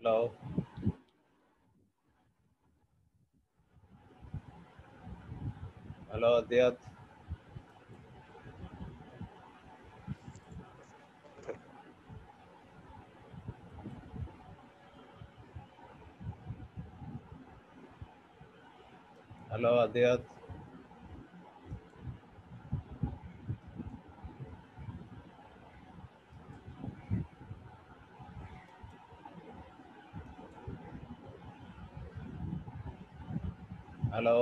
Hello, hello Diyat. Hello Diyat. Hello,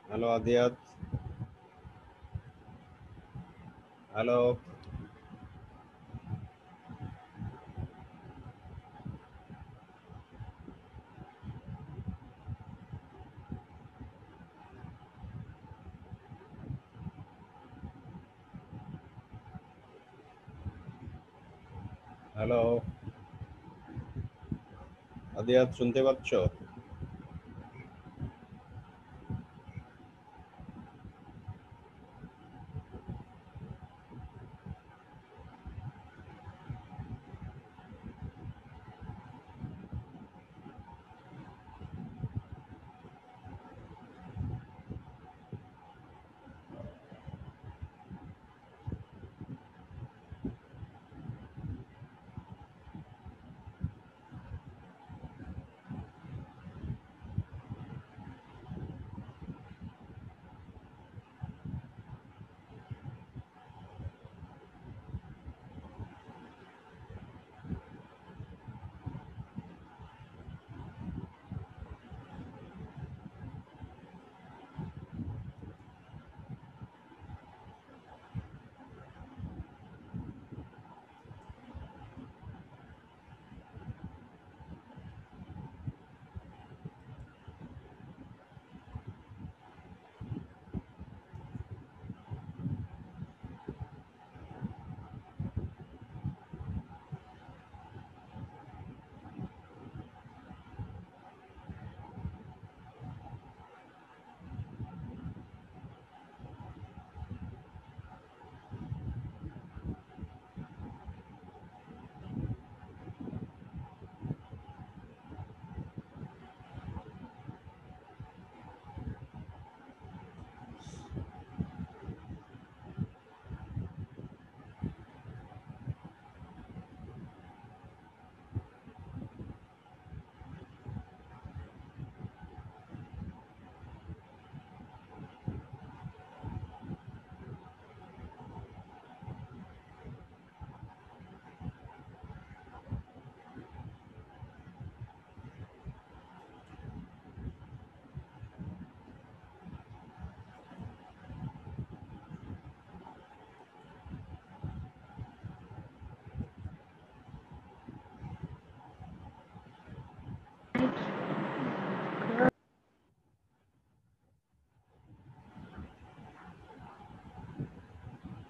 hello Adiyat. Hello, hello Adiyat, শুনতে পাচ্ছ?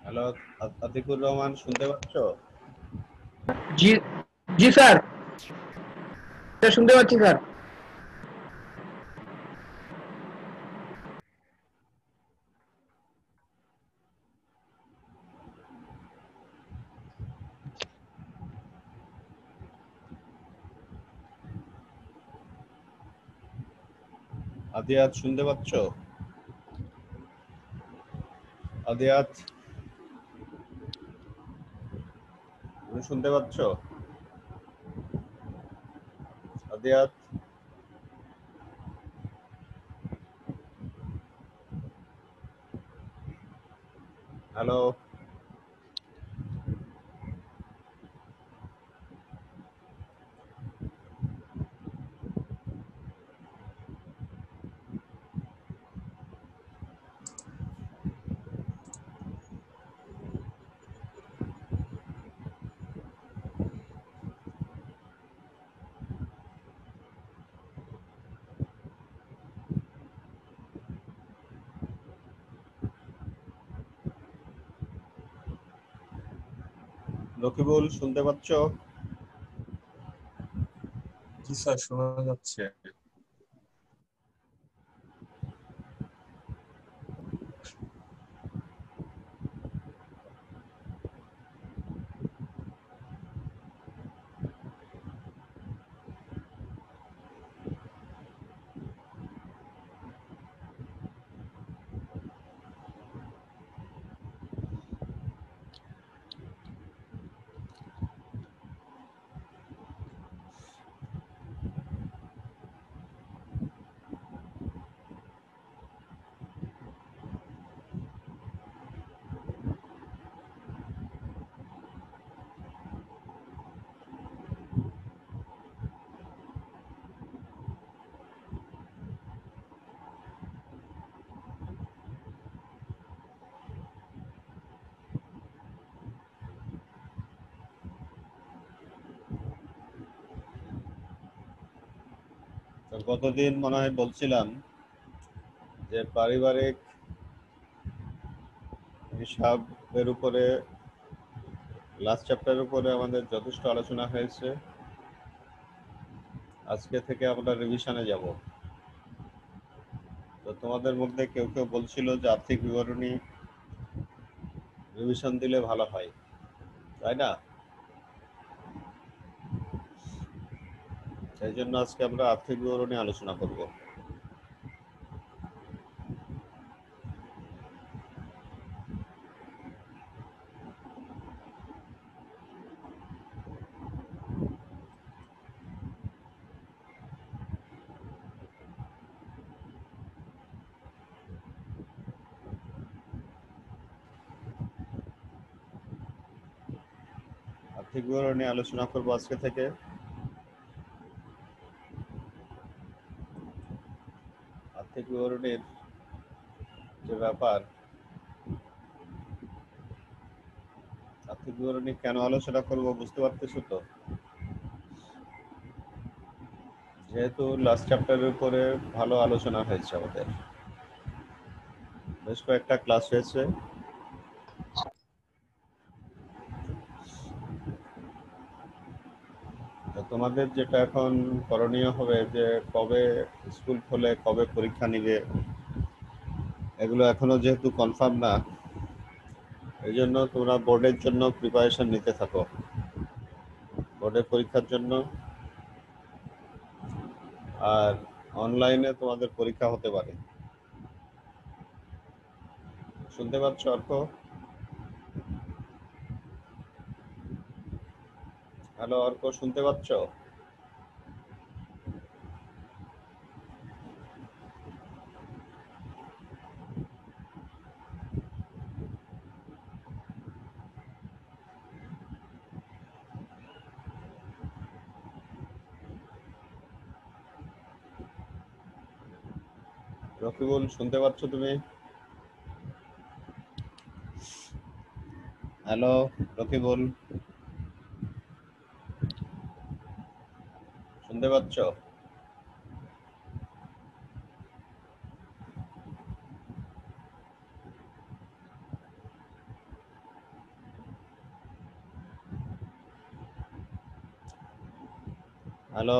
Hello Atikur Rahman, শুনতে পাচ্ছ? জি জি স্যার, শুনতে পাচ্ছি স্যার। আদিয়াত, শুনতে পাচ্ছ? আদিয়াত, তুমি শুনতে পাচ্ছ? আদিয়াত, হ্যালো, রকিবুল, শুনতে পাচ্ছ? জি স্যার, শোনা যাচ্ছে। গতদিন মনে হয় বলছিলাম যে পারিবারিক হিসাবের উপরে লাস্ট চ্যাপ্টারের উপরে আমাদের যথেষ্ট আলোচনা হয়েছে। আজকে থেকে আমরা রিভিশনে যাব। তো তোমাদের মধ্যে কেউ কেউ বলছিল যে আর্থিক বিবরণী রিভিশন দিলে ভালো হয়, তাই না? সেই জন্য আজকে আমরা আর্থিক বিবরণী আলোচনা করব। আর্থিক বিবরণী আলোচনা করব আজকে থেকে। আর্থিক বিবরণীর যে ব্যাপার, আর্থিক বিবরণী কেন আলোচনা করব বুঝতে পারতেছো তো? যেহেতু লাস্ট চ্যাপ্টারের উপরে ভালো আলোচনা হয়েছে, আমাদের বেশ কয়েকটা ক্লাস হয়েছে। তো তোমাদের যেটা এখন করণীয় হবে যে কবে স্কুল খোলে, কবে পরীক্ষা নিবে, এগুলো এখনো যেহেতু কনফার্ম না, এই জন্য তোমরা বোর্ডের জন্য প্রিপারেশন নিতে থাকো, বোর্ডের পরীক্ষার জন্য। আর অনলাইনে তোমাদের পরীক্ষা হতে পারে। শুনতে পাচ্ছ অর্ক? হ্যালো অর্ক, শুনতে পাচ্ছ? রকিবুল, শুনতে পাচ্ছ তুমি? হ্যালো রকিবুল, শুনতে পাচ্ছ? হ্যালো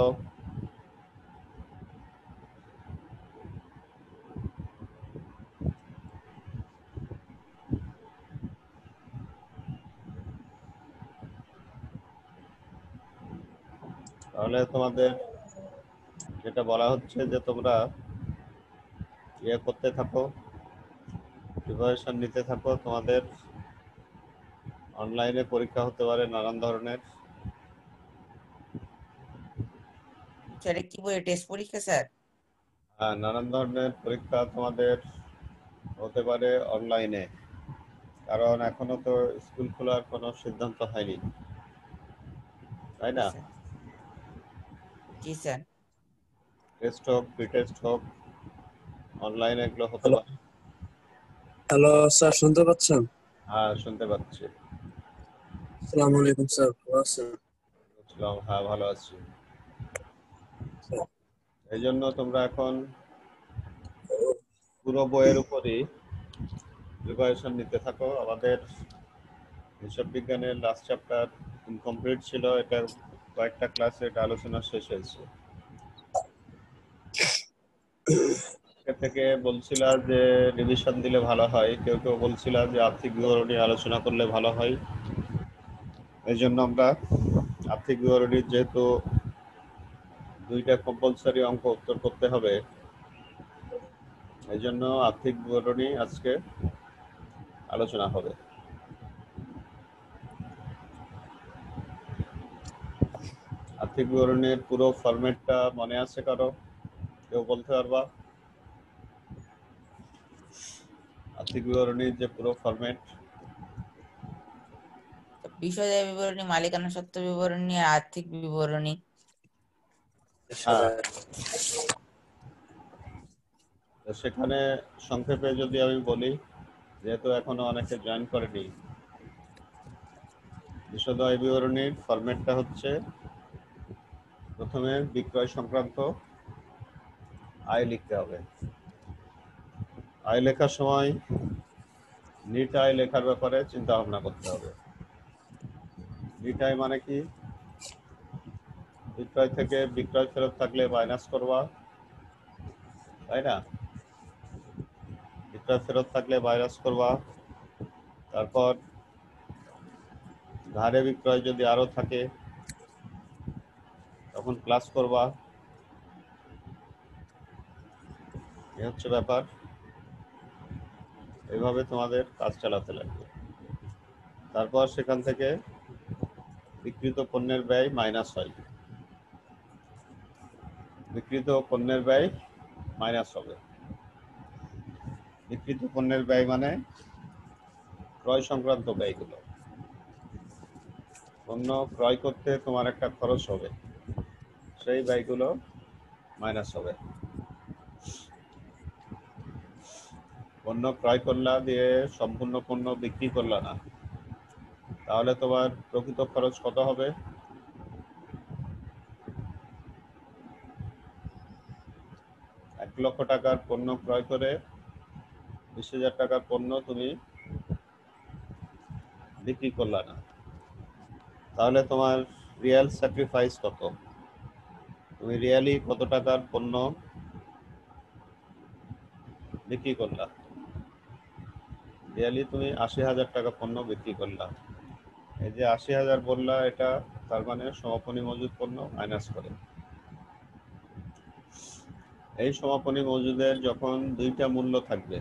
তাহলে তোমাদের যেটা বলা হচ্ছে যে তোমরা করতে থাকো, প্রিপারেশন নিতে থাকো। তোমাদের অনলাইনে পরীক্ষা হতে পারে নানান ধরনের। স্যার কি বলে টেস্ট পরীক্ষা স্যার? নানান ধরনের পরীক্ষা তোমাদের হতে পারে অনলাইনে, কারণ এখনো তো স্কুল খোলার কোনো সিদ্ধান্ত হয়নি, তাই না? জি স্যার। টেস্ট হোক, প্রি টেস্ট হোক, অনলাইনে এগুলো হতে হ্যালো পারে। হ্যালো স্যার, শুনতে পাচ্ছেন? হ্যাঁ, শুনতে পাচ্ছি। আসসালামু আলাইকুম স্যার, ভালো আছেন? বুঝলাম, হ্যাঁ ভালো আছি। স্যার, এই জন্য তোমরা এখন পুরো বইয়ের উপরই প্রিপারেশন নিতে থাকো। আমাদের হিসাব বিজ্ঞানের লাস্ট চ্যাপ্টার ইনকমপ্লিট ছিল, এটার কয়েকটা ক্লাসে এটা আলোচনা শেষ হয়েছে। আজকে থেকে বলছিলা যে রিভিশন দিলে ভালো হয়, কেউ কেউ বলছিলা যে আর্থিক বিবরণী আলোচনা করলে ভালো হয়। এই জন্য আমরা আর্থিক বিবরণীর যেহেতু দুইটা কম্পালসারি অঙ্ক উত্তর করতে হবে, এই জন্য আর্থিক বিবরণী আজকে আলোচনা হবে। আর্থিক বিবরণীর পুরো ফরম্যাটটা মনে আছে কারো? কেউ বলতে পারবা? আর্থিক বিবরণীর যে পুরো ফরম্যাট? বিষয় বিবরণী, মালিকানা সত্ত্ব বিবরণী, আর আর্থিক বিবরণী। হ্যাঁ, তো সেখানে সংক্ষেপে যদি আমি বলি, যেহেতু এখনো অনেকে জয়েন করেনি, বিশদ বিবরণীর ফরম্যাটটা হচ্ছে প্রথমে বিক্রয় সংক্রান্ত আয় লিখতে হবে। আয় লেখার সময় নিট আয় লেখার ব্যাপারে চিন্তা ভাবনা করতে হবে। নিট আয় মানে কি? বিক্রয় থেকে বিক্রয় ফেরত থাকলে মাইনাস করবা, তাই না? বিক্রয় ফেরত থাকলে মাইনাস করবা, তারপর ধারে বিক্রয় যদি আরো থাকে তখন প্লাস করবা। এই হচ্ছে ব্যাপার। এইভাবে তোমাদের কাজ চালাতে লাগবে। তারপর সেখান থেকে বিক্রিত পণ্যের ব্যয় মাইনাস হয়। বিক্রিত পণ্যের ব্যয় মাইনাস হবে। বিক্রিত পণ্যের ব্যয় মানে ক্রয় সংক্রান্ত ব্যয়গুলো। পণ্য ক্রয় করতে তোমার একটা খরচ হবে, সেই ব্যয়গুলো মাইনাস হবে। পণ্য ক্রয় করলা দিয়ে সম্পূর্ণ পণ্য বিক্রি করলা না, তাহলে তোমার প্রকৃত খরচ কত হবে? 1 লক্ষ টাকার পণ্য ক্রয় করে 20,000 টাকার পণ্য তুমি বিক্রি করলা না, তাহলে তোমার রিয়েল স্যাক্রিফাইস কত? তুমি রিয়েলি কত টাকার পণ্য বিক্রি করলা? রিয়েলি তুমি 80,000 টাকা পণ্য বিক্রি করলা। এই যে 80,000 বললা, এটা তার মানে সমাপনী মজুদ পণ্য মাইনাস করে। এই সমাপনী মজুদের যখন দুইটা মূল্য থাকবে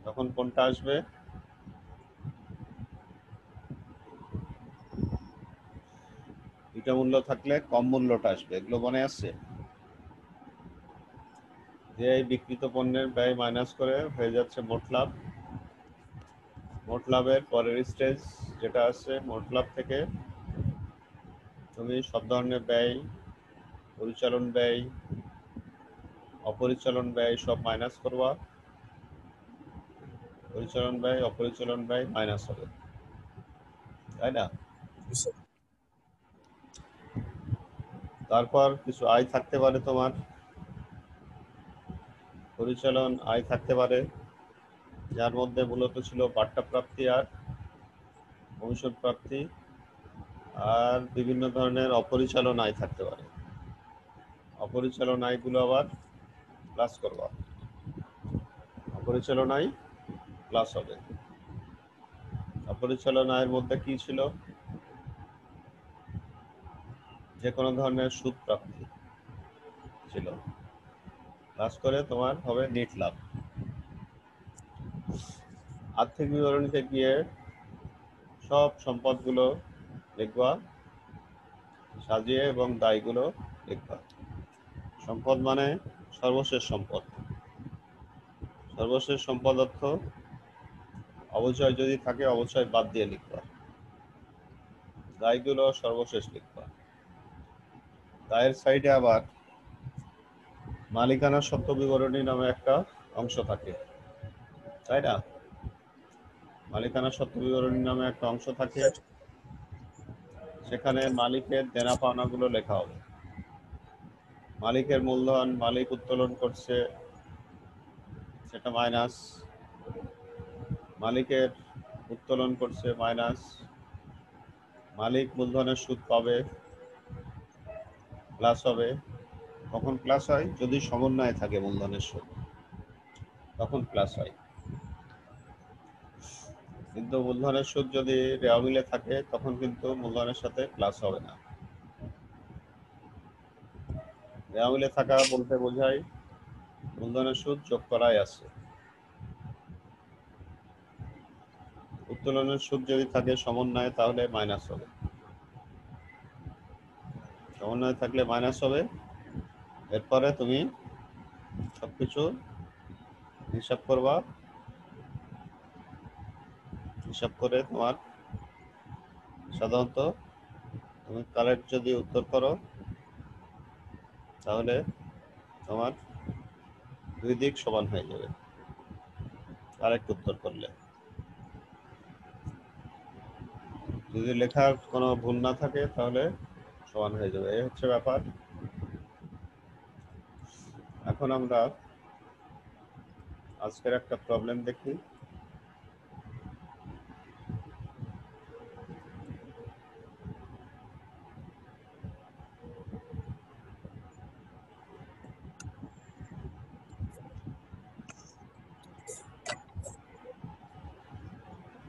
তখন কোনটা আসবে? দুইটা মূল্য থাকলে কম মূল্যটা আসবে। এগুলো মনে আছে যে এই বিক্রিত পণ্যের ব্যয় মাইনাস করে হয়ে যাচ্ছে মোট লাভ। মোট লাভের পরের স্টেজ যেটা আছে, মোট লাভ থেকে তুমি সব ধরনের ব্যয়, পরিচালন ব্যয়, অপরিচালন ব্যয় সব মাইনাস করবা। পরিচালন ব্যয়, অপরিচালন ব্যয় মাইনাস হবে, তাই না? জি স্যার। তারপর কিছু আয় থাকতে পারে তোমার, পরিচালন আয় থাকতে পারে, যার মধ্যে মূলত ছিল বাট্টা প্রাপ্তি আর কমিশন প্রাপ্তি, আর বিভিন্ন ধরনের অপরিচালন আয় থাকতে পারে। অপরিচালন আয়গুলো আবার প্লাস করবা। অপরিচালন আয় প্লাস হবে। অপরিচালন আয়ের মধ্যে কি ছিল? যে কোনো ধরনের সুদ প্রাপ্তি ছিল, প্লাস করে তোমার হবে নেট লাভ। আর্থিক বিবরণীতে গিয়ে সব সম্পদগুলো লিখবা, সাজিয়ে, এবং দায়গুলো লিখবা। সম্পদ মানে সর্বশেষ সম্পদ। সর্বশেষ সম্পদ অর্থ অবচয় যদি থাকে অবচয় বাদ দিয়ে লিখবা। দায়গুলো সর্বশেষ লিখবা। দায়ের সাইডে আবার মালিকানা সত্ত্ব বিবরণী নামে একটা অংশ থাকে, তাই না? মালিকানা সত্ত্ব বিবরণী নামে একটা অংশ থাকে, সেখানে মালিকের দেনা পাওনাগুলো লেখা হবে। মালিকের মূলধন মালিক উত্তোলন করছে, সেটা মাইনাস। মালিকের উত্তোলন করছে মাইনাস। মালিক মূলধনের সুদ পাবে, প্লাস হবে। কখন প্লাস হয়? যদি সমন্বয়ে থাকে মূলধনের সুদ, তখন প্লাস হয়। কিন্তু মূলধনের সুদ যদি রেওয়া মিলে থাকে তখন কিন্তু মূলধনের সাথে প্লাস হবে না। রেওয়া মিলে থাকা বলতে বোঝায় মূলধনের সুদ যোগ করাই আছে। উত্তোলনের সুদ যদি থাকে সমন্বয়ে তাহলে মাইনাস হবে। সমন্বয়ে থাকলে মাইনাস হবে। এরপরে তুমি সবকিছু হিসাব করবা। হিসাব করে তোমার সাধারণত তুমি কারেক্ট যদি উত্তর করো তাহলে তোমার দুই দিক সমান হয়ে যাবে কারেক্ট উত্তর করলে। যদি লেখার কোনো ভুল না থাকে তাহলে সমান হয়ে যাবে। এই হচ্ছে ব্যাপার। এখন আমরা আজকের একটা প্রবলেম দেখি।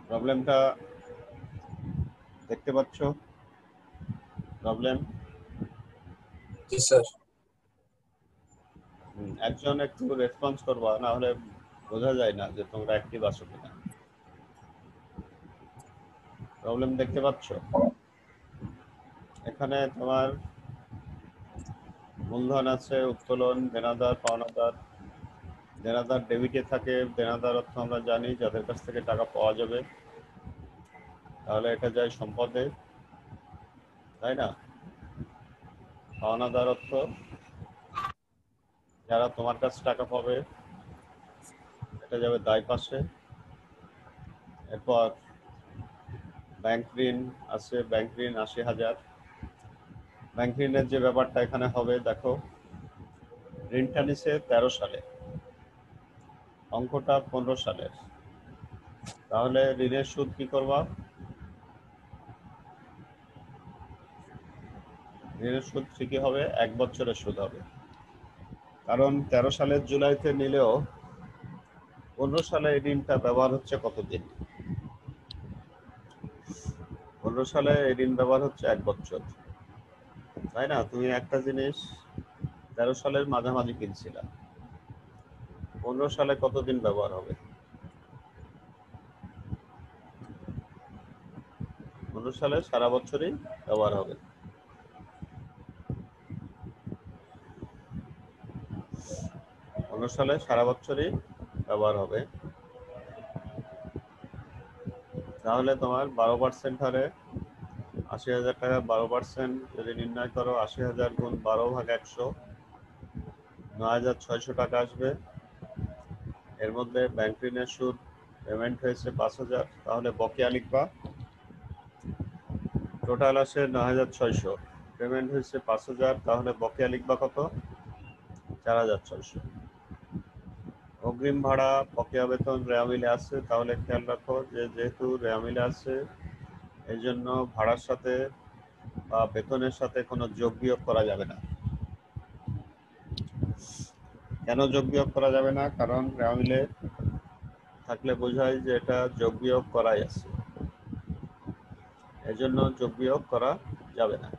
প্রবলেমটা দেখতে পাচ্ছ? প্রবলেম জি স্যার। একজন একটু রেসপন্স করবা, না হলে বোঝা যায় না যে তোমরা অ্যাক্টিভ আছো কিনা। প্রবলেম দেখতে পাচ্ছ? এখানে তোমার মূলধন আছে, উত্তোলন, দেনাদার, পাওনাদার। দেনাদার ডেবিটে থাকে, দেনাদার অর্থ আমরা জানি যাদের কাছ থেকে টাকা পাওয়া যাবে, তাহলে এটা যায় সম্পদে, তাই না? পাওনাদার অর্থ যারা তোমার কাছে টাকা পাবে, এটা যাবে দায় পাশে। এরপর ব্যাংক ঋণ আছে, ব্যাংক ঋণ ৮০,০০০। ব্যাংক ঋণের যে ব্যাপারটা এখানে হবে, দেখো ঋণটা নিছে 13 সালে, অঙ্কটা 15 সালের, তাহলে ঋণের সুদ কি করবা? ঋণের সুদ ঠিকই হবে, 1 বছরের সুদ হবে, কারণ 13 সালের জুলাইতে নিলেও 15 সালে এই ঋণটা ব্যবহার হচ্ছে কতদিন? 15 সালে এই ঋণ ব্যবহার হচ্ছে 1 বছর, তাই না? তুমি একটা জিনিস 13 সালের মাঝামাঝি কিনছিলা, 15 সালে কতদিন ব্যবহার হবে? 15 সালে সারা বছরই ব্যবহার হবে। সালে সারা বছরই ব্যবহার হবে, তাহলে তোমার 12% হারে ৮০,০০০ টাকা, 12% যদি নির্ণয় করো, ৮০,০০০ গুণ 12/100, ৯,৬০০ টাকা আসবে। এর মধ্যে ব্যাংক ঋণের সুদ পেমেন্ট হয়েছে ৫,০০০, তাহলে বকেয়া লিখবা। টোটাল আসে ৯,৬০০, পেমেন্ট হয়েছে ৫,০০০, তাহলে বকেয়া লিখবা কত? ৪,৬০০। অগ্রিম ভাড়া, বকেয়া বেতন রেওয়া মিলে আছে, তাহলে খেয়াল রাখো যে যেহেতু রেওয়া মিলে আছে, এই জন্য ভাড়ার সাথে বা বেতনের সাথে কোনো যোগ বিয়োগ করা যাবে না। কেন যোগ বিয়োগ করা যাবে না? কারণ রেওয়া মিলে থাকলে বোঝায় যে এটা যোগ বিয়োগ করাই আছে, এজন্য যোগ বিয়োগ করা যাবে না।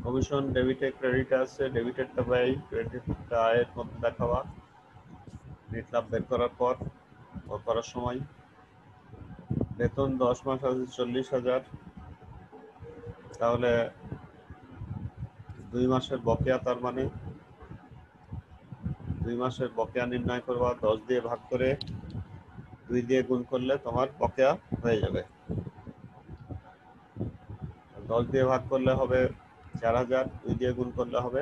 কমিশন ডেবিটে ক্রেডিট আছে, ডেবিটেরটা ব্যয়, ক্রেডিটটা আয়ের মধ্যে দেখাবা নেট লাভ বের করার পর ও করার সময়। বেতন 10 মাস আছে 40,০০০, তাহলে 2 মাসের বকেয়া, তার মানে 2 মাসের বকেয়া নির্ণয় করবা, 10 দিয়ে ভাগ করে 2 দিয়ে গুণ করলে তোমার বকেয়া হয়ে যাবে। 10 দিয়ে ভাগ করলে হবে 4,০০০, 2 দিয়ে গুণ করলে হবে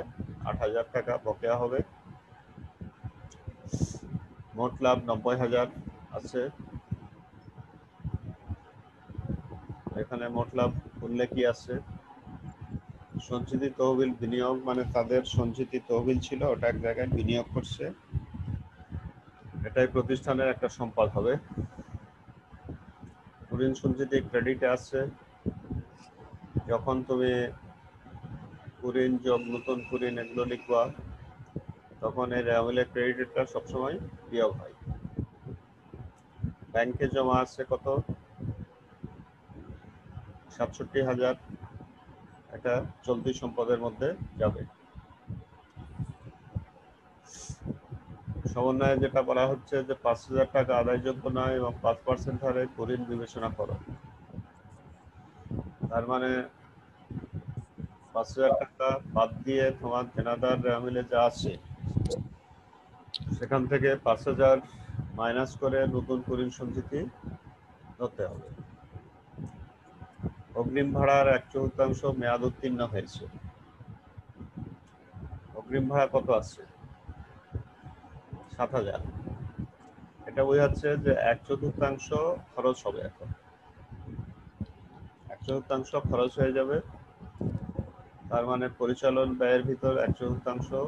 8,০০০ টাকা বকেয়া হবে। মোট লাভ 90,০০০ আছে, এখানে মোট লাভ উল্লেখই আছে। সঞ্চিতি তহবিল বিনিয়োগ, মানে তাদের সঞ্চিতি তহবিল ছিল, ওটা এক জায়গায় বিনিয়োগ করছে, এটাই প্রতিষ্ঠানের একটা সম্পদ হবে। ঋণ সঞ্চিতি ক্রেডিটে আছে, যখন তুমি কুঋণ যোগ নতুন কুঋণ এগুলো লিখবা, তখন এই রেওয়ামিলের ক্রেডিটটা সবসময় বিয়োগ হয়। ব্যাংকে জমা আছে কত? ৬৭,০০০, এটা চলতি সম্পদের মধ্যে যাবে। সমন্বয়ে যেটা বলা হচ্ছে যে ৫,০০০ টাকা আদায়যোগ্য নয় এবং ৫% হারে কুঋণ বিবেচনা করো, তার মানে ৫,০০০ টাকা বাদ দিয়ে তোমার দেনাদার রেওয়ামিলে যা আছে সেখান থেকে ৫,০০০ মাইনাস করে নতুন কুঋণ সঞ্চিতি ধরতে হবে। অগ্রিম ভাড়ার ১/৪ মেয়াদ উত্তীর্ণ হয়েছে। অগ্রিম ভাড়া কত আছে? ৭,০০০। এটা বোঝাচ্ছে যে ১/৪ খরচ হবে, এখন ১/৪ খরচ হয়ে যাবে, তার মানে পরিচালন ব্যয়ের ভিতর 1/4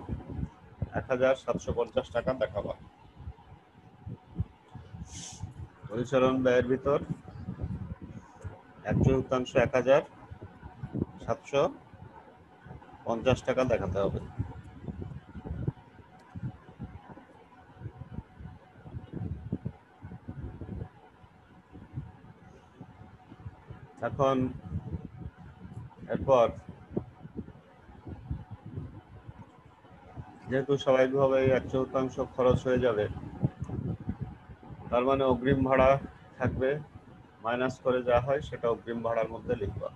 1750 টাকা দেখাবা। পরিচালন ব্যয়ের ভিতর 1/4 1750 টাকা দেখাতে হবে। এখন এরপর যেহেতু স্বাভাবিকভাবে 1/4 খরচ হয়ে যাবে, তার মানে অগ্রিম ভাড়া থাকবে, মাইনাস করে যা হয় সেটা অগ্রিম ভাড়ার মধ্যে লিখবা।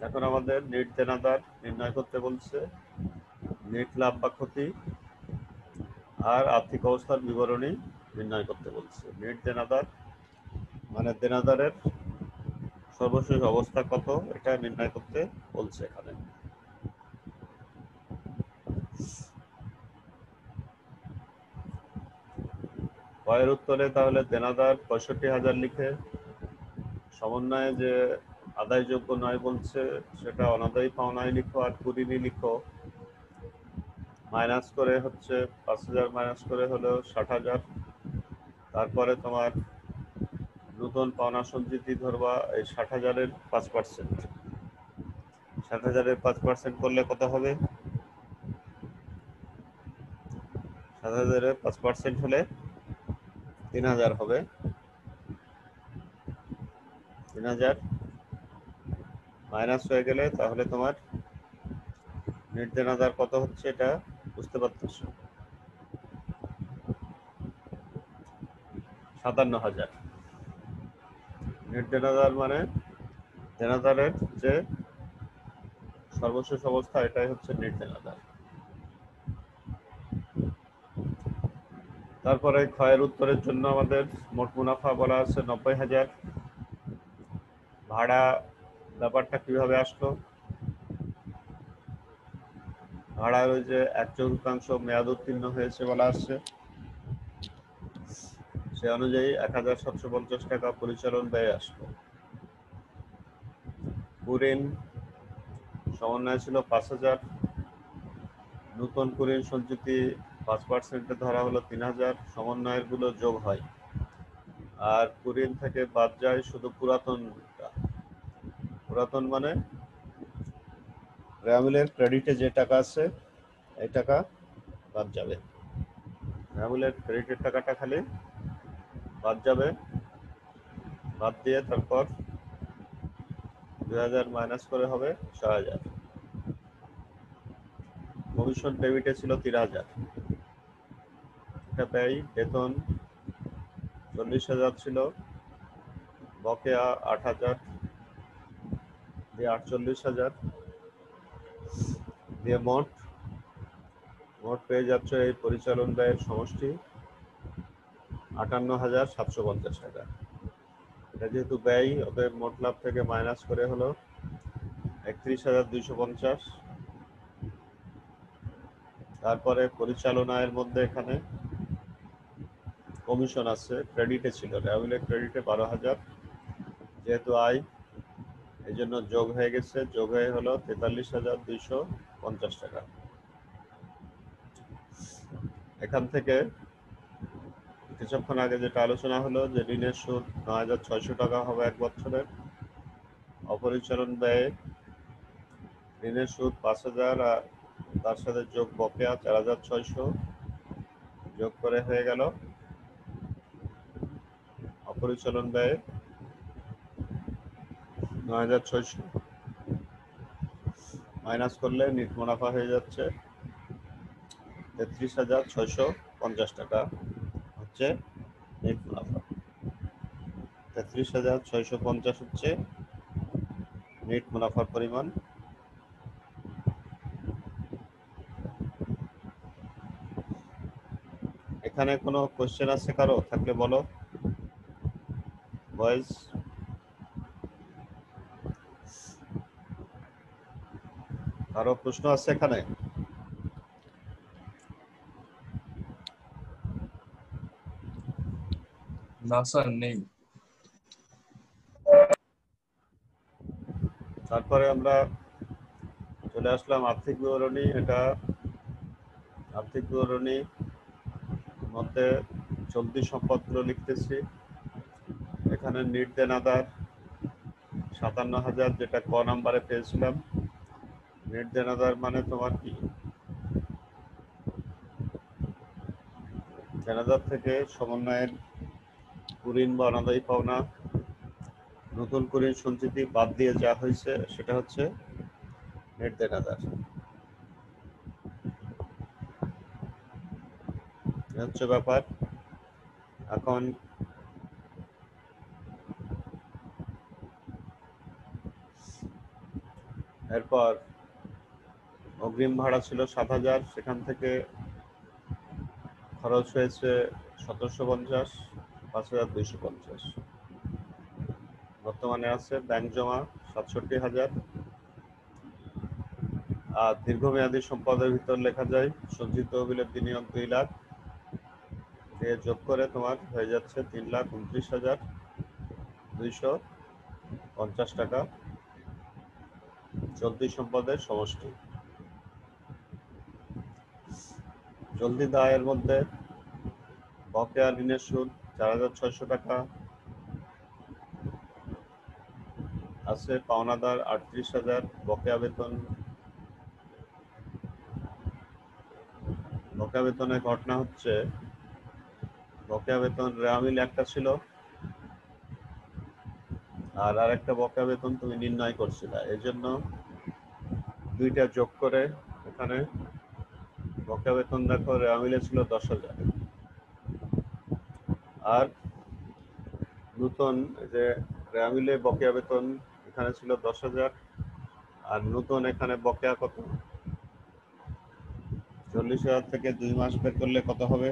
এখন আমাদের নেট দেনাদার নির্ণয় করতে বলছে, নেট লাভ বা ক্ষতি আর আর্থিক অবস্থার বিবরণী নির্ণয় করতে বলছে। নেট দেনাদার মানে দেনাদারের সর্বশেষ অবস্থা কত, এটা নির্ণয় করতে বলছে এখানে। কয়ের উত্তরে তাহলে দেনাদার 65,000 লিখে সমন্বয়ে যে আদায়যোগ্য নয় বলছে সেটা অনাদায়ী পাওনায় লিখো আর কুড়িনি লিখো। মাইনাস করে হচ্ছে 5,000 মাইনাস করে হলো 60,000। তারপরে তোমার নতুন পাওনা সঞ্চিতি ধরবা এই 60,000-এর 5%। 60,000-এর 5% করলে কত হবে? 60,000-এর 5% হলে 3,000 হবে। 3,000 মাইনাস হয়ে গেলে তাহলে তোমার নেট দেনাদার কত হচ্ছে এটা বুঝতে পারতেছো? 57,000। নেট দেনাদার মানে দেনাদারের যে সর্বশেষ অবস্থা, এটাই হচ্ছে নেট দেনাদার। তারপরে ক্ষয়ের উত্তরের জন্য আমাদের মোট মুনাফা বলা আছে 90,000। ভাড়া ব্যাপারটা কিভাবে আসলো? ভাড়ার ওই যে 1/4 মেয়াদ উত্তীর্ণ হয়েছে বলা আছে, সে অনুযায়ী 1,750 টাকা পরিচালন ব্যয় আসলো। কুঋণ সমন্বয় ছিল 5,000। নতুন কুঋণ সঞ্চিতি 5%-এ ধরা হলো 3,000। সমন্বয়ের গুলো যোগ হয় আর কুঋণ থেকে বাদ যায় শুধু পুরাতনটা। পুরাতন মানে রেয়ামিলের ক্রেডিটে যে টাকা আছে এই টাকা বাদ যাবে। রেয়ামিলের ক্রেডিটের টাকাটা খালি বাদ যাবে। বাদ দিয়ে তারপর 2,000 মাইনাস করে হবে 6,000। কমিশন ডেবিটে ছিল 3,000। এটা ব্যয় বেতন 40,000 ছিল, বকেয়া 8,000 দিয়ে 48,000 দিয়ে মোট পেয়ে যাচ্ছে এই পরিচালন ব্যয়ের সমষ্টি 58,750 টাকা। এটা যেহেতু ব্যয়, অতএব মোট লাভ থেকে মাইনাস করে হলো 31,250। তারপরে পরিচালনার মধ্যে এখানে কমিশন আছে, ক্রেডিটে ছিল, রেয়ামিলের ক্রেডিটে 12,000। যেহেতু আয় এই জন্য যোগ হয়ে গেছে, যোগ হয়ে হলো 43,250 টাকা। এখান থেকে কিছুক্ষণ আগে যেটা আলোচনা হলো যে ঋণের সুদ 9,600 টাকা হবে 1 বছরের। অপরিচালন ব্যয়ে ঋণের সুদ 5,000 আর তার সাথে যোগ বকেয়া 4,600 যোগ করে হয়ে গেল অপরিচালন ব্যয়ে 9,600। মাইনাস করলে নিট মুনাফা হয়ে যাচ্ছে 33,650 টাকা হচ্ছে নিট মুনাফা। 33,650 হচ্ছে নেট মুনাফার পরিমাণ। এখানে কোনো কোশ্চেন আছে কারো? থাকলে বলো বয়েজ। কারো প্রশ্ন আছে এখানে? না স্যার, নেই। তারপরে আমরা চলে আসলাম আর্থিক বিবরণী। এটা আর্থিক বিবরণী মধ্যে চলতি সম্পদগুলো লিখতেছি। এখানে নিট দেনাদার 57,000, যেটা ক নাম্বারে পেয়েছিলাম। নেট দেনাদার মানে তোমার কি, দেনাদার থেকে সমন্বয়ের কুঋণ বা অনাদায়ী পাওনা, নতুন কুঋণ সঞ্চিতি বাদ দিয়ে যা হয়েছে সেটা হচ্ছে নেট দেনাদার। হচ্ছে ব্যাপার। এখন এরপর অগ্রিম ভাড়া ছিল 7,000, সেখান থেকে খরচ হয়েছে 1,750, 5,250। বর্তমানে আছে ব্যাংক জমা 67,000। আর দীর্ঘমেয়াদী সম্পদের ভিতর লেখা যায় সঞ্চিত তহবিলের বিনিয়োগ 2 লাখ, দিয়ে যোগ করে তোমার হয়ে যাচ্ছে 3,29,250 টাকা চলতি সম্পদের সমষ্টি। চলতি দায়ের মধ্যে বকেয়া ঋণের সুদ 4,600 টাকা আছে, পাওনাদার 38,000, বকেয়া বেতনের ঘটনা হচ্ছে বকেয়া বেতন রেওয়ামিল একটা ছিল, আর আরেকটা বকেয়া বেতন তুমি নির্ণয় করছিলে, এই জন্য দুইটা যোগ করে এখানে বকেয়া বেতন দেখো রেওয়ামিলে ছিল 10,000, আর নতুন যে রেওয়ামিলে বকেয়া বেতন এখানে ছিল 10,000, আর নতুন এখানে বকেয়া কত, 40,000 থেকে 2 মাস বের করলে কত হবে,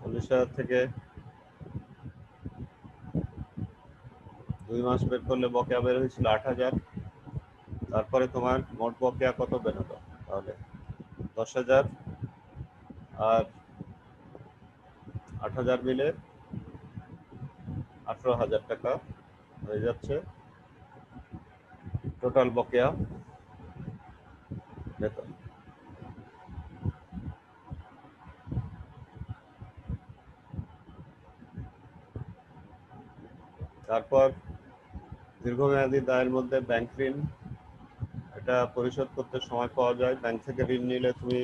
40,000 থেকে 2 মাস বের করলে বকেয়া বের হয়েছিল 8,000। তারপরে তোমার মোট বকেয়া কত বের হলো, তাহলে 10,000 আর 8,000 মিলে 18,000 টাকা হয়ে যাচ্ছে টোটাল বকেয়া বেতন। তারপর দীর্ঘমেয়াদী দায়ের মধ্যে ব্যাংক ঋণ, এটা পরিশোধ করতে সময় পাওয়া যায়। ব্যাংক থেকে ঋণ নিলে তুমি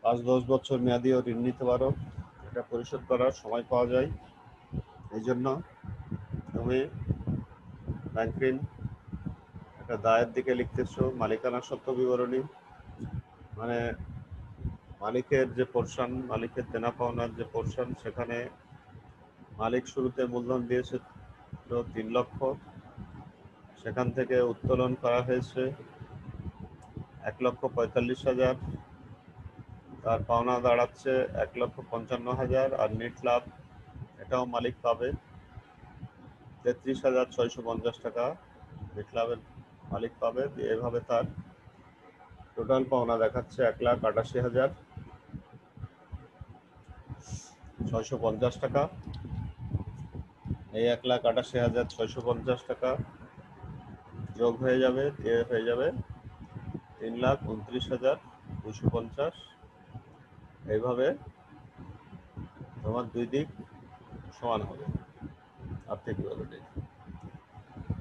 5-10 বছর মেয়াদীও ঋণ নিতে পারো, এটা পরিশোধ করার সময় পাওয়া যায়। এই জন্য তুমি ব্যাংক ঋণ এটা দায়ের দিকে লিখতেছো। মালিকানা সত্ত্ব বিবরণী মানে মালিকের যে পোর্শন, মালিকের দেনা পাওনার যে পোর্শন, সেখানে মালিক শুরুতে মূলধন দিয়েছে 3 লক্ষ, সেখান থেকে উত্তোলন করা হয়েছে 1,45,000, তার পাওনা দাঁড়াচ্ছে 1,55,000, আর নেট লাভ এটাও মালিক পাবে 33,650 টাকা নেট লাভের মালিক পাবে। এভাবে তার টোটাল পাওনা দেখাচ্ছে 1,88,650 টাকা। এই 1,88,650 টাকা যোগ হয়ে যাবে, হয়ে যাবে 3,29,250। এইভাবে তোমার দুই দিক সমান হবে আর্থিক বিবরণী।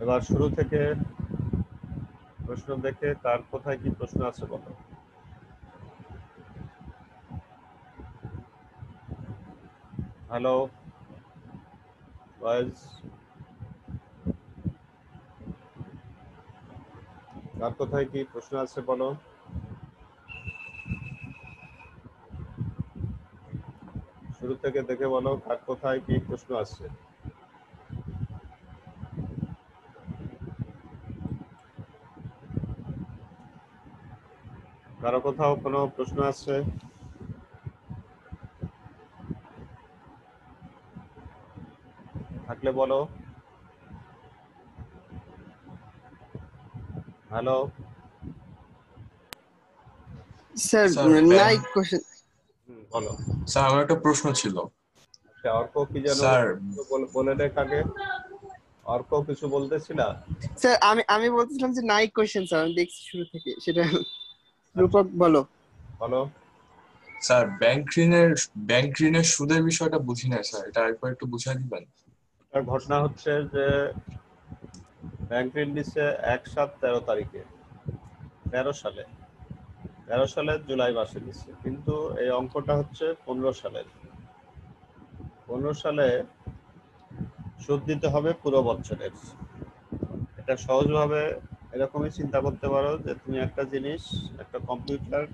এবার শুরু থেকে প্রশ্ন দেখে কার কোথায় কি প্রশ্ন আছে বলো। হ্যালো বয়েজ, কার কোথায় কি প্রশ্ন আছে বলো। শুরু থেকে দেখে বলো কার কোথায় কি প্রশ্ন আছে। কারো কোথাও কোনো প্রশ্ন আছে? থাকলে বলো। হ্যালো স্যার স্যার, নাই কোশ্চেন। বলো। স্যার আমার একটা প্রশ্ন ছিল। আচ্ছা, অর্ক কি যেন স্যার বলে দেখ আগে। অর্ক কিছু বলতেছিলা? স্যার আমি বলতেছিলাম যে নাই কোশ্চেন স্যার, আমি দেখছি শুরু থেকে সেটা। রূপক বলো। বলো। স্যার ব্যাংক ঋণের সুদের বিষয়টা বুঝি না স্যার, এটা আরেকবার একটু বুঝিয়ে দিবেন। একটা ঘটনা হচ্ছে যে ব্যাংক ঋণ দিচ্ছে 1/7/13 তারিখে, 13 সালে, 13 সালের জুলাই মাসে দিচ্ছে, কিন্তু এই অঙ্কটা হচ্ছে 15 সালের। 15 সালে সুদ দিতে হবে পুরো বছরের। এটা সহজভাবে এরকমই চিন্তা করতে পারো যে তুমি একটা জিনিস, একটা কম্পিউটার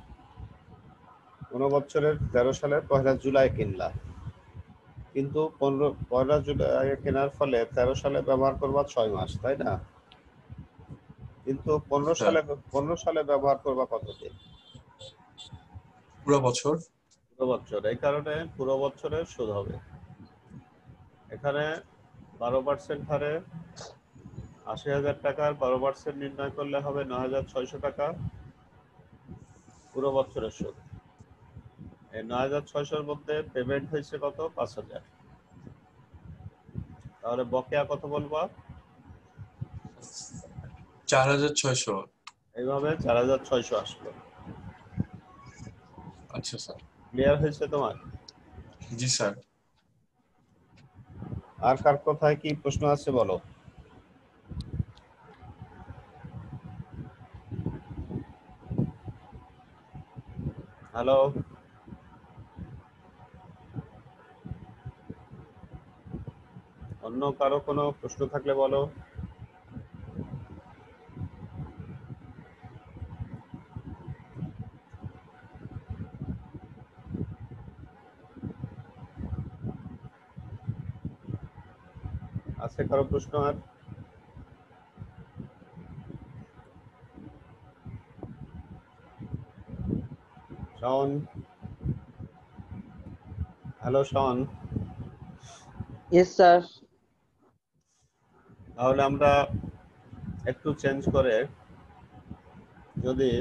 কোনো বছরের 13 সালের 1 জুলাই কিনলা, কিন্তু 1 জুলাই কেনার ফলে 13 সালে ব্যবহার করবা 6 মাস, তাই না? কিন্তু পনেরো স্যার সালে 15 সালে ব্যবহার করবা কতদিন? পুরো বছর। পুরো বছর। এই কারণে পুরো বছরের সুদ হবে এখানে 12% হারে 80,000 টাকার 12% নির্ণয় করলে হবে 9,600 টাকা পুরো বছরের সুদ। এই 9,600-র মধ্যে পেমেন্ট হয়েছে কত? 5,000। তাহলে বকেয়া কত বলবা? 4,600। এইভাবে 4,600 আসলো। আচ্ছা স্যার। ক্লিয়ার হয়েছে তোমার? জি স্যার। আর কার কোথায় কি প্রশ্ন আছে বলো। হ্যালো, অন্য কারো কোনো প্রশ্ন থাকলে বলো। আছে কারো প্রশ্ন? আর Sean, hello Sean. Yes sir. তাহলে আমরা একটু চেঞ্জ করে, যদি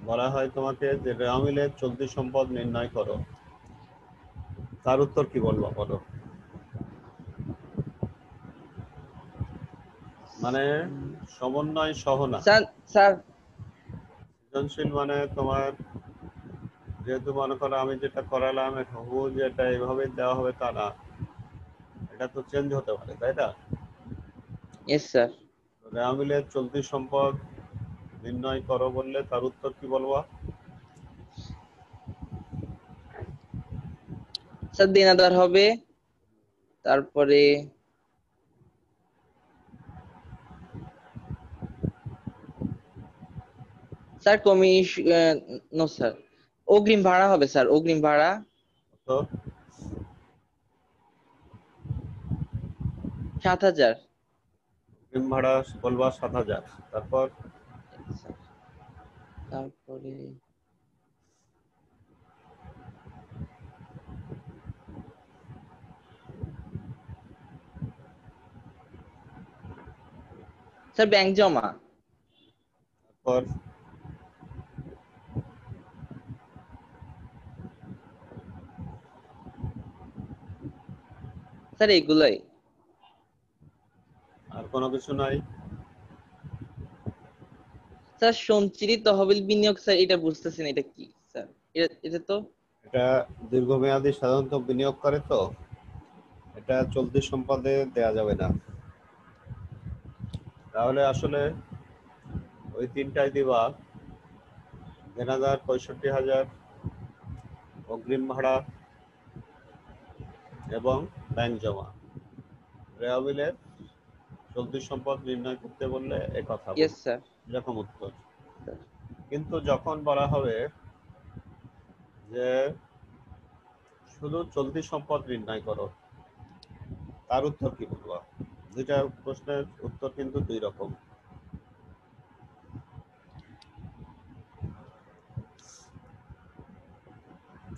বলা হয় তোমাকে যে রেওয়ামিলের চলতি সম্পদ নির্ণয় করো, তার উত্তর কি বলবো বলো। মানে সমন্বয় সহ না। স্যার স্যার সৃজনশীল মানে তোমার, যেহেতু মনে করো আমি যেটা করালাম হুবহু যেটা এইভাবে দেওয়া হবে তা না, এটা তো চেঞ্জ হতে পারে, তাই না? Yes sir. রেওয়ামিলের চলতি সম্পদ নির্ণয় করো বললে তার উত্তর কি বলবো? স্যার দেনাদার হবে, তারপরে স্যার নো স্যার, অগ্রিম ভাড়া হবে স্যার, অগ্রিম ভাড়া তো 7,000। অগ্রিম ভাড়া বলবা 7,000। তারপর স্যার তারপরে স্যার ব্যাংক জমা। তারপর স্যার এগুলাই। আর কোনো কিছু নাই? স্যার সঞ্চিতি তহবিল বিনিয়োগ, স্যার এটা বুঝতেছেন এটা কি স্যার? এটা তো এটা দীর্ঘমেয়াদী সাধারণত বিনিয়োগ করে, তো এটা চলতি সম্পদে দেয়া যাবে না। তাহলে আসলে ওই তিনটাই দিবা, দেনাদার 65,000, অগ্রিম ভাড়া এবং ব্যাংক জমা। রেওয়ামিলের চলতি সম্পদ নির্ণয় করতে বললে এ কথা ইয়েস বলবে, স্যার। এরকম উত্তর। স্যার কিন্তু যখন বলা হবে যে শুধু চলতি সম্পদ নির্ণয় করো, তার উত্তর কি বলবো? দুইটা প্রশ্নের উত্তর কিন্তু দুই রকম।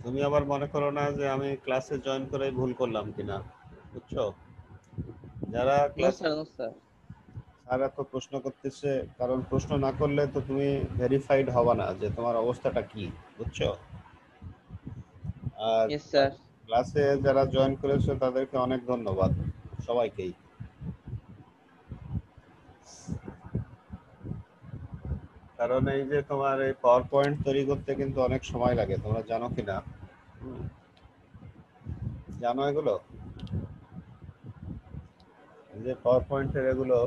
তুমি আবার মনে করো না যে আমি ক্লাসে জয়েন করে ভুল করলাম কিনা, বুঝছো? যারা নো ক্লাসে স্যার, নো স্যার। স্যার এত প্রশ্ন করতেছে, কারণ প্রশ্ন না করলে তো তুমি ভেরিফাইড হবা না যে তোমার অবস্থাটা কি, বুঝছো? আর ইয়েস স্যার। ক্লাসে যারা জয়েন করেছে তাদেরকে অনেক ধন্যবাদ। সবাইকেই। কারণ এই যে তোমার এই পাওয়ার পয়েন্ট তৈরি করতে কিন্তু অনেক সময় লাগে, তোমরা জানো কিনা? জানো এগুলো? এই যে পাওয়ার পয়েন্টের এগুলো,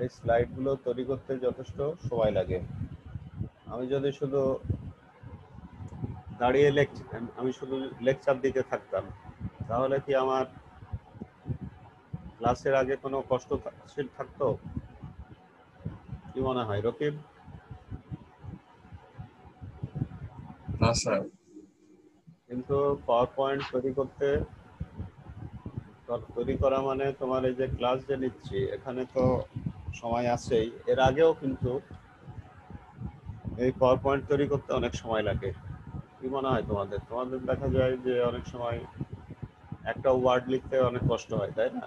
এই স্লাইড গুলো তৈরি করতে যথেষ্ট সময় লাগে। আমি যদি শুধু দাঁড়িয়ে আমি শুধু লেকচার দিতে থাকতাম, তাহলে কি আমার ক্লাসের আগে কোনো কষ্ট থাকতো? কি মনে হয় রকিব? না স্যার। কিন্তু পাওয়ার পয়েন্ট তৈরি করা মানে তোমার এই যে ক্লাস যে নিচ্ছি এখানে তো সময় আছেই, এর আগেও কিন্তু এই পাওয়ার পয়েন্ট তৈরি করতে অনেক সময় লাগে। কি মনে হয় তোমাদের? তোমাদের দেখা যায় যে অনেক সময় একটা ওয়ার্ড লিখতে অনেক কষ্ট হয়, তাই না?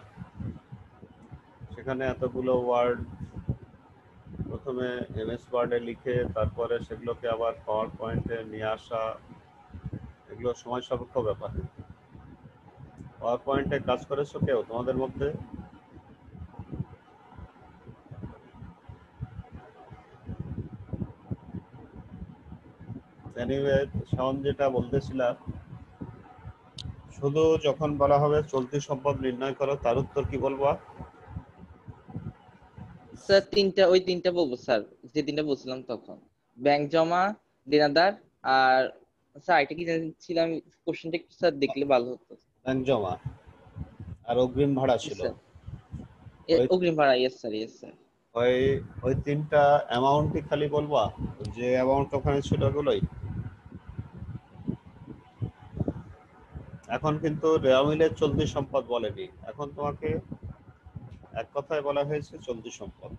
সেখানে এতগুলো ওয়ার্ড প্রথমে এমএস ওয়ার্ডে লিখে তারপরে সেগুলোকে আবার পাওয়ার পয়েন্টে নিয়ে আসা, এগুলো সময় সাপেক্ষ ব্যাপার। পাওয়ার পয়েন্টে কাজ করেছো কেউ তোমাদের মধ্যে? এনিওয়ে, শাওন যেটা বলতেছিলাম, শুধু যখন বলা হবে চলতি সম্পদ নির্ণয় করো, তার উত্তর কি বলবা? স্যার ওই তিনটা বলবো স্যার, যে তিনটা বলছিলাম তখন। ব্যাংক জমা, দেনাদার, আর স্যার এটা কি জানছিলাম, কোশ্চেনটা একটু স্যার দেখলে ভালো হতো। ব্যাংক জমা আর অগ্রিম ভাড়া জি ছিল। স্যার। ওই অগ্রিম ভাড়া, ইয়েস স্যার, ইয়েস স্যার। ওই ওই তিনটা অ্যামাউন্টই খালি বলবা, যে অ্যামাউন্ট ওখানে ছিল ওগুলোই। এখন কিন্তু রেওয়া মিলে চলতি সম্পদ বলেনি, এখন তোমাকে এক কথায় বলা হয়েছে চলতি সম্পদ।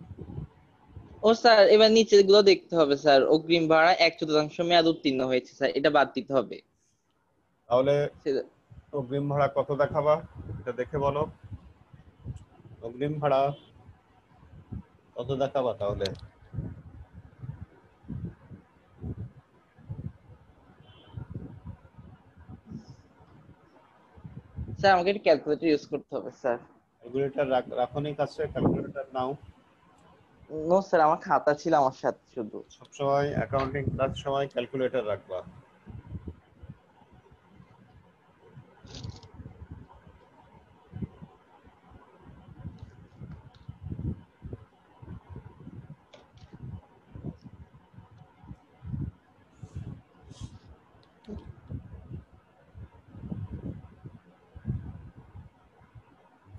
ও স্যার, এবার নিচে গুলো দেখতে হবে স্যার। অগ্রিম ভাড়া 1/4 মেয়াদ উত্তীর্ণ হয়েছে স্যার, এটা বাদ দিতে হবে। তাহলে অগ্রিম ভাড়া কত দেখাবা, এটা দেখে বলো। অগ্রিম ভাড়া কত দেখাবা তাহলে? স্যার আমাকে একটা ক্যালকুলেটর ইউজ করতে হবে স্যার। ক্যালকুলেটর রাখনি কাছে? ক্যালকুলেটর নাও। নো স্যার, আমার খাতা ছিল আমার সাথে শুধু। সবসময় অ্যাকাউন্টিং ক্লাস সময় ক্যালকুলেটর রাখবা।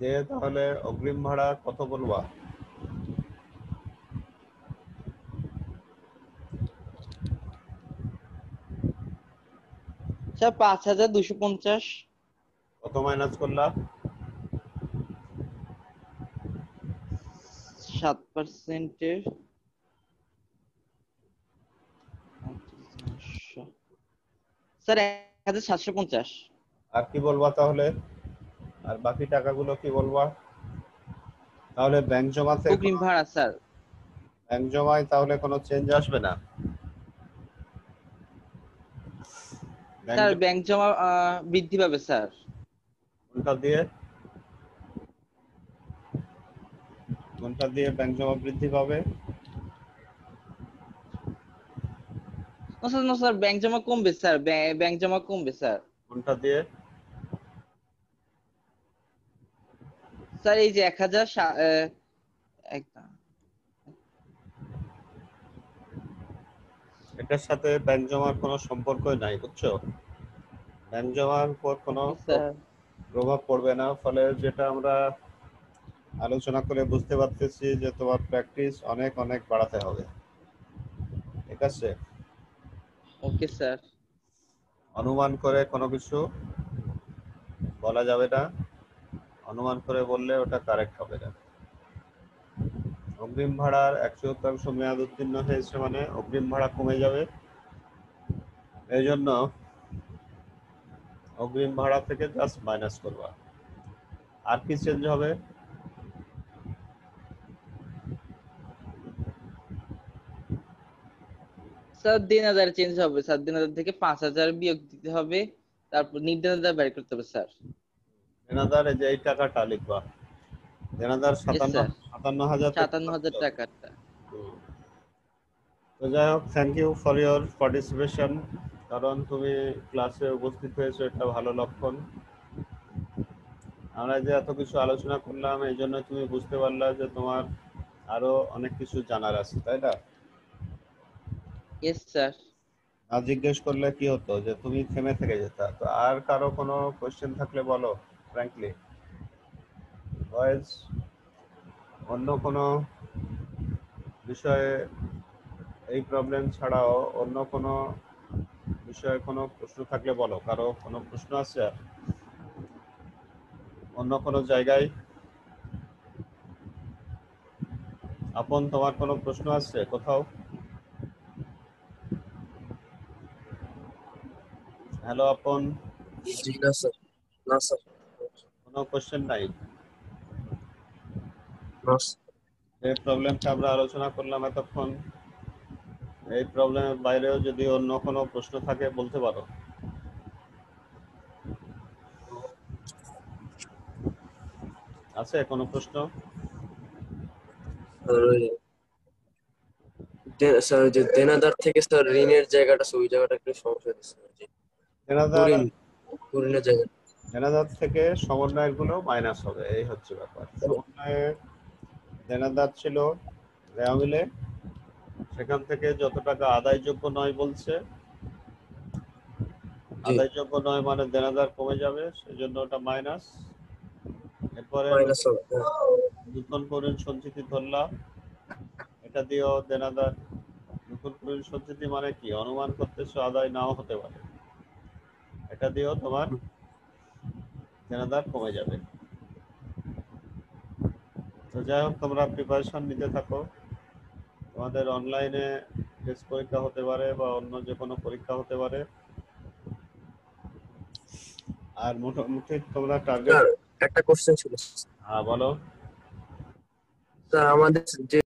যে তাহলে অগ্রিম ভাড়া কত বলবা? স্যার 5,250। কত মাইনাস করলা? 7%-এর স্যার 1,750। আর কি বলবা তাহলে? আর বাকি টাকাগুলো কি বলবা? তাহলে ব্যাংক জমাতে, অগ্রিম ভাড়া স্যার। ব্যাংক জমায় তাহলে কোনো চেঞ্জ আসবে না? স্যার ব্যাংক জমা বৃদ্ধি পাবে স্যার। কোনটা দিয়ে? কোনটা দিয়ে ব্যাংক জমা বৃদ্ধি পাবে? নো স্যার, ব্যাংক জমা কমবে স্যার, ব্যাংক জমা কমবে স্যার। কোনটা দিয়ে? স্যার এই যে 1,000 একদম। এটার সাথে ব্যাংক জমার কোনো সম্পর্কই নাই, বুঝছো? ব্যাংক জমার উপর কোনো স্যার প্রভাব পড়বে না। ফলে যেটা আমরা আলোচনা করে বুঝতে পারতেছি যে তোমার প্র্যাকটিস অনেক অনেক বাড়াতে হবে, ঠিক আছে? Okay sir. অনুমান করে কোনো কিছু বলা যাবে না, অনুমান করে বললে ওটা কারেক্ট হবে না। অগ্রিম ভাড়ার 100% মেয়াদ উত্তীর্ণ হয়েছে মানে অগ্রিম ভাড়া কমে যাবে, এই জন্য অগ্রিম ভাড়া থেকে জাস্ট মাইনাস করবা। আর কি চেঞ্জ হবে? স্যার 3,000 চেঞ্জ হবে স্যার, 3,000 থেকে 5,000 বিয়োগ দিতে হবে, তারপর নির্দেশনা বের করতে হবে স্যার। দেনাদার এই যে এই টাকাটা লিখবা, দেনাদার Yes, sir. 57,000 57,000 টাকাটা। তো যাই হোক, thank you for your participation, কারণ তুমি ক্লাসে উপস্থিত হয়েছো এটা ভালো লক্ষণ। আমরা যে এত কিছু আলোচনা করলাম এই জন্য তুমি বুঝতে পারলা যে তোমার আরো অনেক কিছু জানার আছে, তাই না? Yes, sir. না জিজ্ঞেস করলে কি হতো যে তুমি থেমে থেকে যেতা। তো আর কারো কোনো কোশ্চেন থাকলে বলো ফ্র্যাঙ্কলি। বয়েজ, অন্য কোনো বিষয়ে এই প্রবলেম ছাড়াও অন্য কোনো বিষয়ে কোনো প্রশ্ন থাকলে বলো। কারো কোনো প্রশ্ন আছে আর? অন্য কোনো জায়গায় আপন তোমার কোনো প্রশ্ন আছে কোথাও? হ্যালো আপন, জি না স্যার, না স্যার, কোনো কোশ্চেন নাই? না স্যার। যে প্রবলেমটা আমরা আলোচনা করলাম এতক্ষণ, এই প্রবলেমের বাইরেও যদি অন্য কোনো প্রশ্ন থাকে বলতে পারো। আছে কোনো প্রশ্ন? স্যার ওই যে দেনাদার থেকে স্যার ঋণের জায়গাটা আছে, ওই জায়গাটা একটু সমস্যা দিচ্ছে স্যার। জি, দেনাদার ঋণের জায়গা। দেনাদার থেকে সমন্বয়ের গুলো মাইনাস হবে, এই হচ্ছে ব্যাপার। সমন্বয়ে দেনাদার ছিল দেওয়া মিলে, সেখান থেকে যত টাকা আদায়যোগ্য নয় বলছে, জি, আদায়যোগ্য নয় মানে দেনাদার কমে যাবে, সেজন্য ওটা মাইনাস। এরপরে মাইনাস হবে। নতুন ঋণ সঞ্চিতি ধরলাম, এটা দিয়েও দেনাদার। নতুন ঋণ সঞ্চিতি মানে কি, অনুমান করতেছো আদায় নাও হতে পারে, এটা দিয়েও তোমার দেনাদার কমে যাবে। তো যাই হোক, তোমরা প্রিপারেশন নিতে থাকো। তোমাদের অনলাইনে টেস্ট পরীক্ষা হতে পারে বা অন্য যে কোনো পরীক্ষা হতে পারে। আর মোটামুটি তোমরা টার্গেট। স্যার একটা কোশ্চেন ছিল হ্যাঁ বলো। স্যার, আমাদের যে